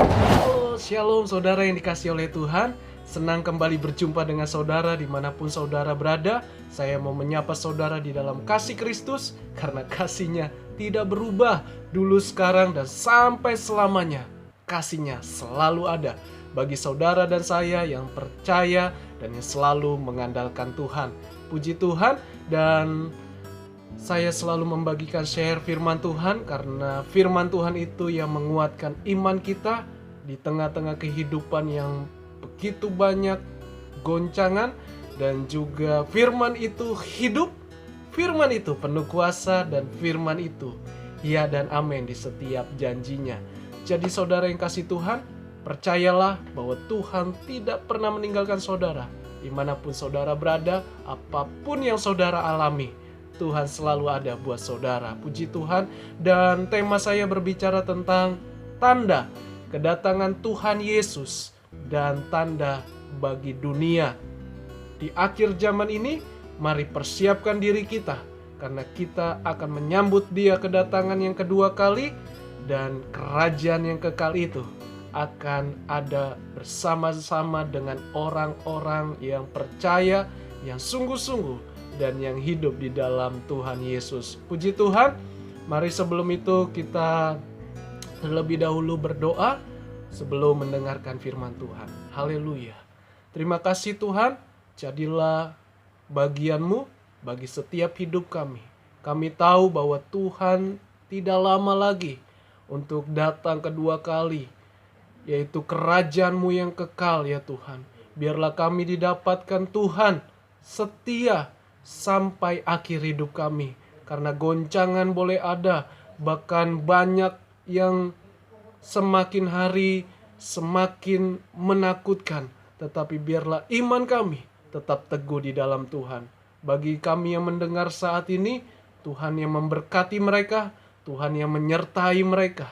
Halo, shalom saudara yang dikasihi oleh Tuhan. Senang kembali berjumpa dengan saudara dimanapun saudara berada. Saya mau menyapa saudara di dalam kasih Kristus, karena kasihnya tidak berubah dulu, sekarang, dan sampai selamanya. Kasihnya selalu ada bagi saudara dan saya yang percaya dan yang selalu mengandalkan Tuhan. Puji Tuhan. Dan saya selalu membagikan share firman Tuhan, karena firman Tuhan itu yang menguatkan iman kita di tengah-tengah kehidupan yang begitu banyak goncangan. Dan juga firman itu hidup, firman itu penuh kuasa, dan firman itu ya dan amin di setiap janjinya. Jadi saudara yang kasih Tuhan, percayalah bahwa Tuhan tidak pernah meninggalkan saudara. Dimanapun saudara berada, apapun yang saudara alami, Tuhan selalu ada buat saudara. Puji Tuhan. Dan tema saya berbicara tentang tanda kedatangan Tuhan Yesus dan tanda bagi dunia. Di akhir zaman ini, mari persiapkan diri kita, karena kita akan menyambut Dia kedatangan yang kedua kali, dan kerajaan yang kekal itu akan ada bersama-sama dengan orang-orang yang percaya, yang sungguh-sungguh, dan yang hidup di dalam Tuhan Yesus. Puji Tuhan. Mari sebelum itu kita terlebih dahulu berdoa sebelum mendengarkan firman Tuhan. Haleluya. Terima kasih Tuhan, jadilah bagian-Mu bagi setiap hidup kami. Kami tahu bahwa Tuhan tidak lama lagi untuk datang kedua kali, yaitu kerajaan-Mu yang kekal ya Tuhan. Biarlah kami didapatkan Tuhan setia sampai akhir hidup kami. Karena goncangan boleh ada, bahkan banyak yang semakin hari semakin menakutkan, tetapi biarlah iman kami tetap teguh di dalam Tuhan. Bagi kami yang mendengar saat ini, Tuhan yang memberkati mereka, Tuhan yang menyertai mereka,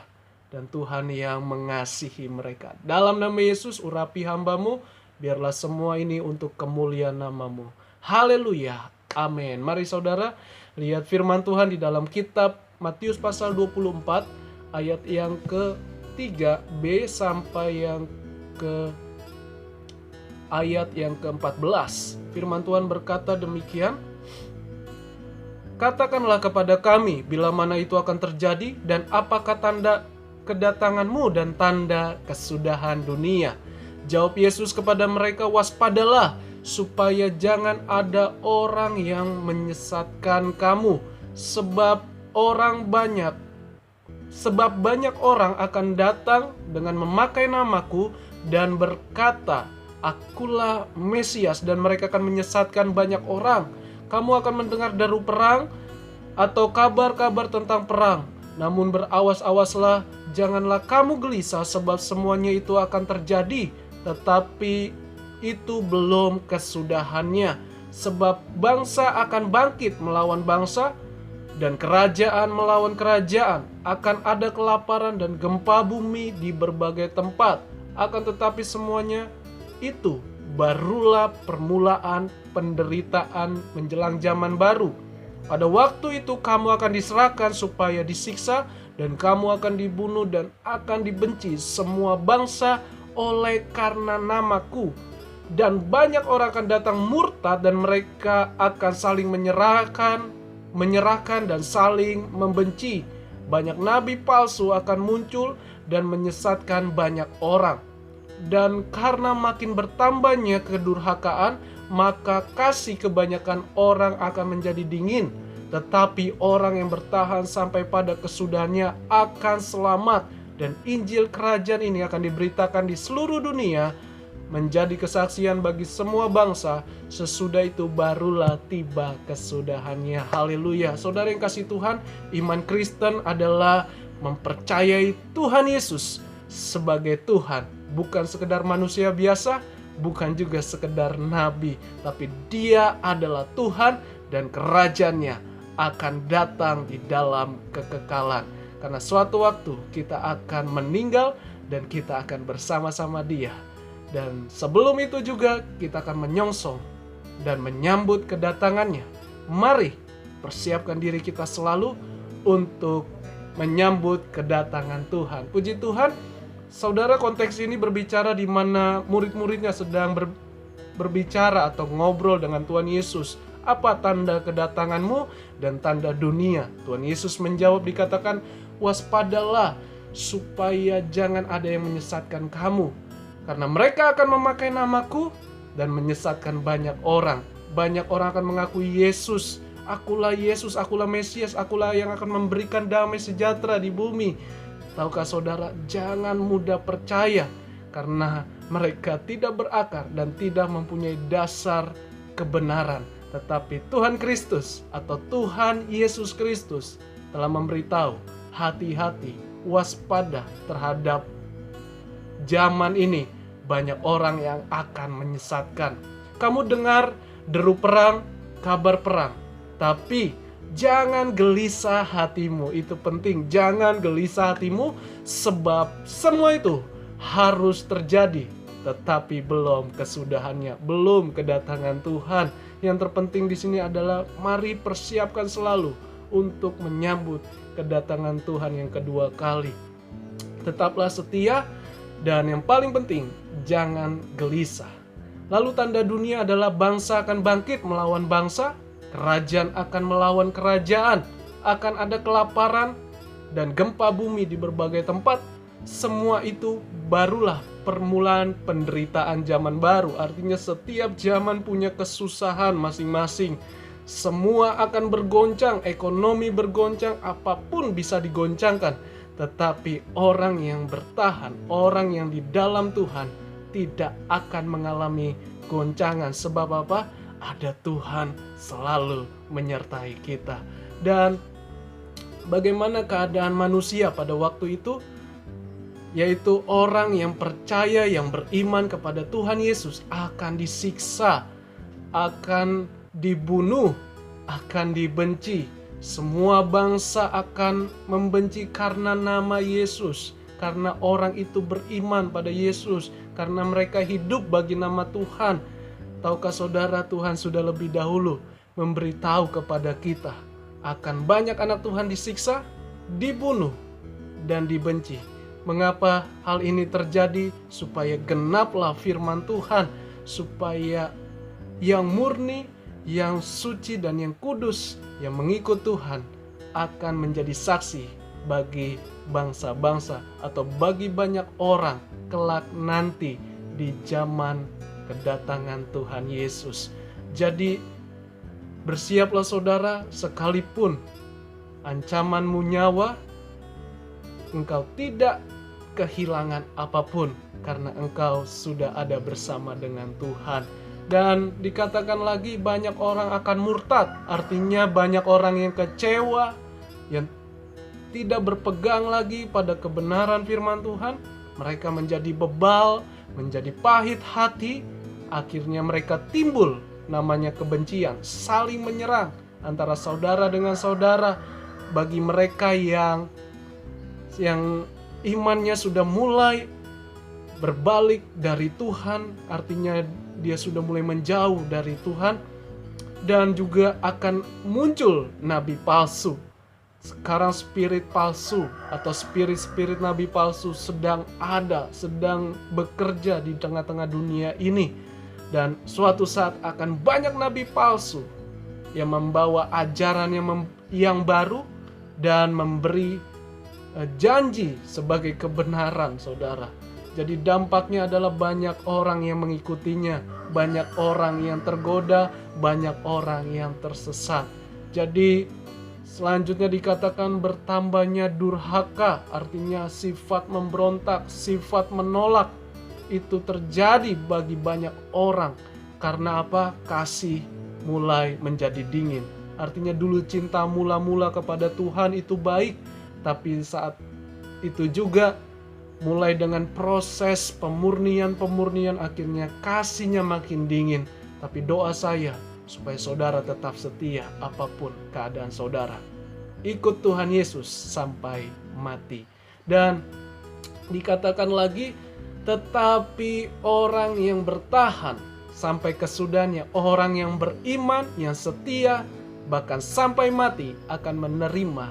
dan Tuhan yang mengasihi mereka. Dalam nama Yesus, urapi hamba-Mu, biarlah semua ini untuk kemuliaan nama-Mu. Haleluya, amin. Mari saudara, lihat firman Tuhan di dalam kitab Matius pasal 24, ayat yang ke-3b sampai yang ke ayat yang ke-14. Firman Tuhan berkata demikian. Katakanlah kepada kami bila mana itu akan terjadi, dan apakah tanda kedatangan-Mu dan tanda kesudahan dunia. Jawab Yesus kepada mereka, waspadalah supaya jangan ada orang yang menyesatkan kamu, sebab banyak orang akan datang dengan memakai namaku dan berkata, akulah Mesias, dan mereka akan menyesatkan banyak orang. Kamu akan mendengar deru perang atau kabar-kabar tentang perang. Namun berawas-awaslah, janganlah kamu gelisah, sebab semuanya itu akan terjadi, tetapi itu belum kesudahannya. Sebab bangsa akan bangkit melawan bangsa, dan kerajaan melawan kerajaan. Akan ada kelaparan dan gempa bumi di berbagai tempat. Akan tetapi semuanya itu barulah permulaan penderitaan menjelang zaman baru. Pada waktu itu kamu akan diserahkan supaya disiksa, dan kamu akan dibunuh dan akan dibenci semua bangsa oleh karena namaku. Dan banyak orang akan datang murtad, dan mereka akan saling menyerahkan dan saling membenci. Banyak nabi palsu akan muncul dan menyesatkan banyak orang. Dan karena makin bertambahnya kedurhakaan, maka kasih kebanyakan orang akan menjadi dingin. Tetapi orang yang bertahan sampai pada kesudahannya akan selamat. Dan Injil kerajaan ini akan diberitakan di seluruh dunia, menjadi kesaksian bagi semua bangsa. Sesudah itu barulah tiba kesudahannya. Haleluya. Saudara yang kasih Tuhan, iman Kristen adalah mempercayai Tuhan Yesus sebagai Tuhan. Bukan sekedar manusia biasa, bukan juga sekedar nabi, tapi Dia adalah Tuhan, dan kerajaannya akan datang di dalam kekekalan. Karena suatu waktu kita akan meninggal dan kita akan bersama-sama Dia. Dan sebelum itu juga kita akan menyongsong dan menyambut kedatangannya. Mari persiapkan diri kita selalu untuk menyambut kedatangan Tuhan. Puji Tuhan. Saudara, konteks ini berbicara di mana murid-muridnya sedang berbicara atau ngobrol dengan Tuhan Yesus. Apa tanda kedatanganmu dan tanda dunia? Tuhan Yesus menjawab, dikatakan, waspadalah supaya jangan ada yang menyesatkan kamu. Karena mereka akan memakai namaku dan menyesatkan banyak orang. Banyak orang akan mengakui Yesus. Akulah Yesus, akulah Mesias, akulah yang akan memberikan damai sejahtera di bumi. Tahukah saudara, jangan mudah percaya karena mereka tidak berakar dan tidak mempunyai dasar kebenaran. Tetapi Tuhan Kristus atau Tuhan Yesus Kristus telah memberitahu, hati-hati, waspada terhadap zaman ini. Banyak orang yang akan menyesatkan. Kamu dengar deru perang, kabar perang, tapi jangan gelisah hatimu. Itu penting, jangan gelisah hatimu, sebab semua itu harus terjadi, tetapi belum kesudahannya, belum kedatangan Tuhan. Yang terpenting di sini adalah mari persiapkan selalu untuk menyambut kedatangan Tuhan yang kedua kali. Tetaplah setia, dan yang paling penting, jangan gelisah. Lalu tanda dunia adalah bangsa akan bangkit melawan bangsa, kerajaan akan melawan kerajaan, akan ada kelaparan dan gempa bumi di berbagai tempat. Semua itu barulah permulaan penderitaan zaman baru. Artinya setiap zaman punya kesusahan masing-masing. Semua akan bergoncang, ekonomi bergoncang, apapun bisa digoncangkan. Tetapi orang yang bertahan, orang yang di dalam Tuhan tidak akan mengalami goncangan. Sebab apa? Ada Tuhan selalu menyertai kita. Dan bagaimana keadaan manusia pada waktu itu? Yaitu orang yang percaya, yang beriman kepada Tuhan Yesus akan disiksa, akan dibunuh, akan dibenci. Semua bangsa akan membenci karena nama Yesus, karena orang itu beriman pada Yesus, karena mereka hidup bagi nama Tuhan. Tahukah saudara, Tuhan sudah lebih dahulu memberitahu kepada kita akan banyak anak Tuhan disiksa, dibunuh, dan dibenci. Mengapa hal ini terjadi? Supaya genaplah firman Tuhan, supaya yang murni, yang suci dan yang kudus, yang mengikut Tuhan akan menjadi saksi bagi bangsa-bangsa atau bagi banyak orang kelak nanti di zaman kedatangan Tuhan Yesus. Jadi bersiaplah saudara, sekalipun ancamanmu nyawa, engkau tidak kehilangan apapun karena engkau sudah ada bersama dengan Tuhan. Dan dikatakan lagi banyak orang akan murtad, artinya banyak orang yang kecewa, yang tidak berpegang lagi pada kebenaran firman Tuhan. Mereka menjadi bebal, menjadi pahit hati, akhirnya mereka timbul namanya kebencian, saling menyerang antara saudara dengan saudara. Bagi mereka yang imannya sudah mulai berbalik dari Tuhan, artinya dia sudah mulai menjauh dari Tuhan, dan juga akan muncul nabi palsu. Sekarang spirit palsu atau spirit-spirit nabi palsu sedang bekerja di tengah-tengah dunia ini. Dan suatu saat akan banyak nabi palsu yang membawa ajaran yang baru dan memberi janji sebagai kebenaran, saudara. Jadi dampaknya adalah banyak orang yang mengikutinya, banyak orang yang tergoda, banyak orang yang tersesat. Jadi selanjutnya dikatakan bertambahnya durhaka, artinya sifat memberontak, sifat menolak. Itu terjadi bagi banyak orang. Karena apa? Kasih mulai menjadi dingin. Artinya dulu cinta mula-mula kepada Tuhan itu baik, tapi saat itu juga mulai dengan proses pemurnian akhirnya kasihnya makin dingin. Tapi doa saya supaya saudara tetap setia apapun keadaan saudara. Ikut Tuhan Yesus sampai mati. Dan dikatakan lagi, tetapi orang yang bertahan sampai kesudahannya, orang yang beriman, yang setia, bahkan sampai mati akan menerima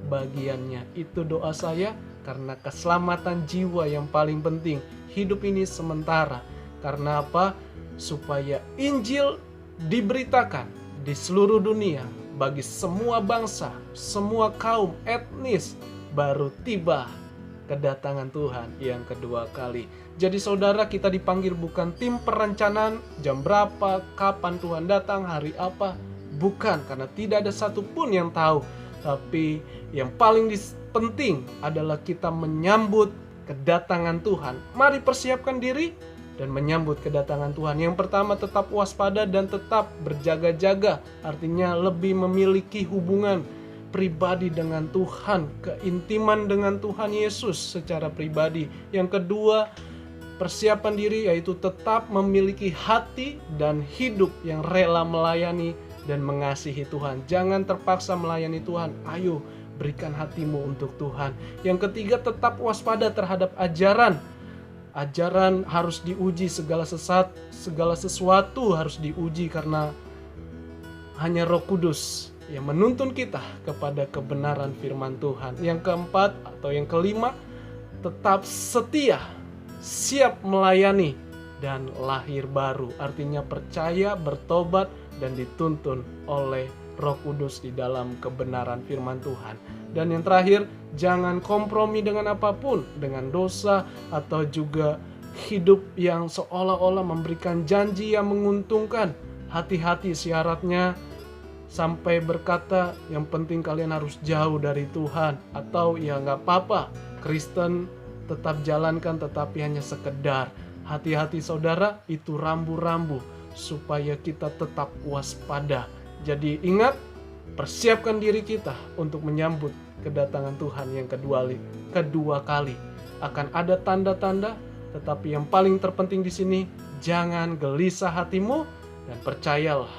bagiannya. Itu doa saya Karena keselamatan jiwa yang paling penting. Hidup ini sementara. Karena apa? Supaya Injil diberitakan di seluruh dunia bagi semua bangsa, semua kaum, etnis, baru tiba kedatangan Tuhan yang kedua kali. Jadi saudara, kita dipanggil bukan tim perencanaan jam berapa, kapan Tuhan datang, hari apa. Bukan, karena tidak ada satupun yang tahu. Tapi yang paling penting adalah kita menyambut kedatangan Tuhan. Mari persiapkan diri dan menyambut kedatangan Tuhan. Yang pertama, tetap waspada dan tetap berjaga-jaga. Artinya lebih memiliki hubungan pribadi dengan Tuhan, keintiman dengan Tuhan Yesus secara pribadi. Yang kedua, persiapan diri yaitu tetap memiliki hati dan hidup yang rela melayani dan mengasihi Tuhan. Jangan terpaksa melayani Tuhan. Ayo, berikan hatimu untuk Tuhan. Yang ketiga, tetap waspada terhadap ajaran. Ajaran harus diuji, segala sesuatu harus diuji karena hanya Roh Kudus yang menuntun kita kepada kebenaran firman Tuhan. Yang keempat atau yang kelima, tetap setia, siap melayani dan lahir baru. Artinya percaya, bertobat, dan dituntun oleh Roh Kudus di dalam kebenaran firman Tuhan. Dan yang terakhir, jangan kompromi dengan apapun, dengan dosa atau juga hidup yang seolah-olah memberikan janji yang menguntungkan. Hati-hati syaratnya sampai berkata yang penting kalian harus jauh dari Tuhan, atau ya nggak apa-apa, Kristen tetap jalankan tetapi hanya sekedar. Hati-hati saudara, itu rambu-rambu supaya kita tetap waspada. Jadi ingat, persiapkan diri kita untuk menyambut kedatangan Tuhan yang kedua kali. Akan ada tanda-tanda, tetapi yang paling terpenting di sini, jangan gelisah hatimu dan percayalah,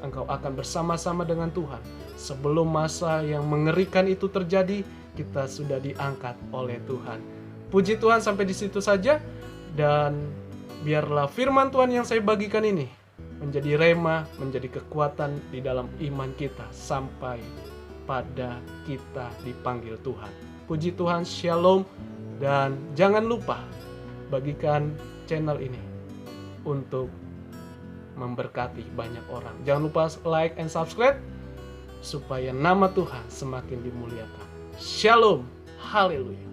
engkau akan bersama-sama dengan Tuhan. Sebelum masa yang mengerikan itu terjadi, kita sudah diangkat oleh Tuhan. Puji Tuhan, sampai di situ saja. Dan biarlah firman Tuhan yang saya bagikan ini menjadi rema, menjadi kekuatan di dalam iman kita sampai pada kita dipanggil Tuhan. Puji Tuhan, shalom, dan jangan lupa bagikan channel ini untuk memberkati banyak orang. Jangan lupa like and subscribe supaya nama Tuhan semakin dimuliakan. Shalom, haleluya.